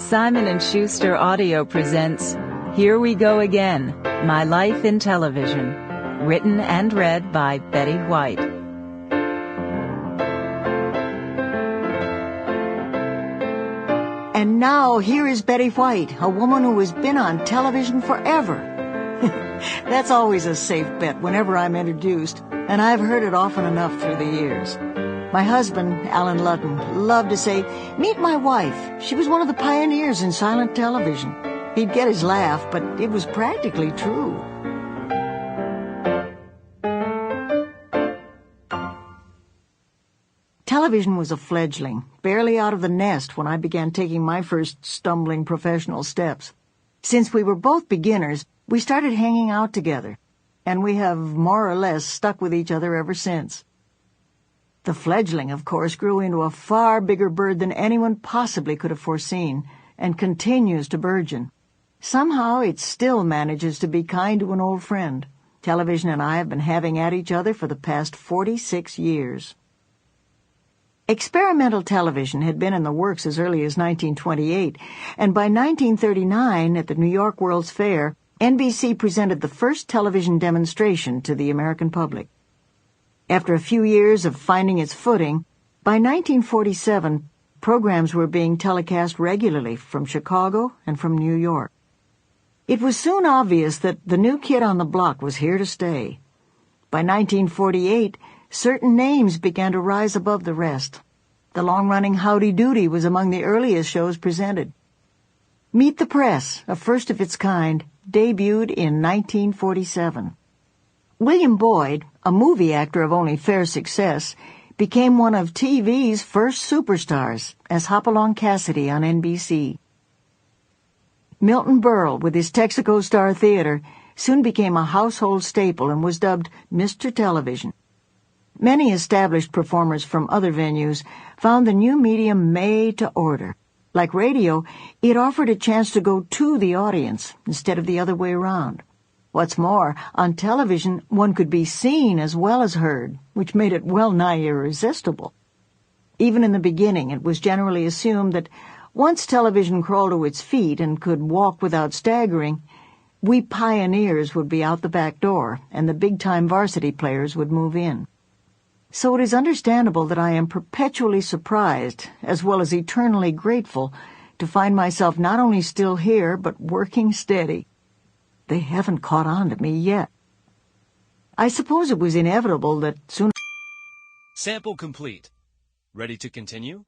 Simon & Schuster Audio presents Here We Go Again, My Life in Television, written and read by Betty White. And now here is Betty White, a woman who has been on television forever. That's always a safe bet whenever I'm introduced, and I've heard it often enough through the years. My husband, Alan Ludden, loved to say, "Meet my wife. She was one of the pioneers in silent television." He'd get his laugh, but it was practically true. Television was a fledgling, barely out of the nest when I began taking my first stumbling professional steps. Since we were both beginners, we started hanging out together, and we have more or less stuck with each other ever since. The fledgling, of course, grew into a far bigger bird than anyone possibly could have foreseen, and continues to burgeon. Somehow it still manages to be kind to an old friend. Television and I have been having at each other for the past 46 years. Experimental television had been in the works as early as 1928, and by 1939, at the New York World's Fair, NBC presented the first television demonstration to the American public. After a few years of finding its footing, by 1947, programs were being telecast regularly from Chicago and from New York. It was soon obvious that the new kid on the block was here to stay. By 1948, certain names began to rise above the rest. The long-running Howdy Doody was among the earliest shows presented. Meet the Press, a first of its kind, debuted in 1947. William Boyd, a movie actor of only fair success, became one of TV's first superstars as Hopalong Cassidy on NBC. Milton Berle, with his Texaco Star Theater, soon became a household staple and was dubbed Mr. Television. Many established performers from other venues found the new medium made to order. Like radio, it offered a chance to go to the audience instead of the other way around. What's more, on television, one could be seen as well as heard, which made it well-nigh irresistible. Even in the beginning, it was generally assumed that once television crawled to its feet and could walk without staggering, we pioneers would be out the back door, and the big-time varsity players would move in. So it is understandable that I am perpetually surprised, as well as eternally grateful, to find myself not only still here, but working steady. They haven't caught on to me yet. I suppose it was inevitable that soon... Sample complete. Ready to continue?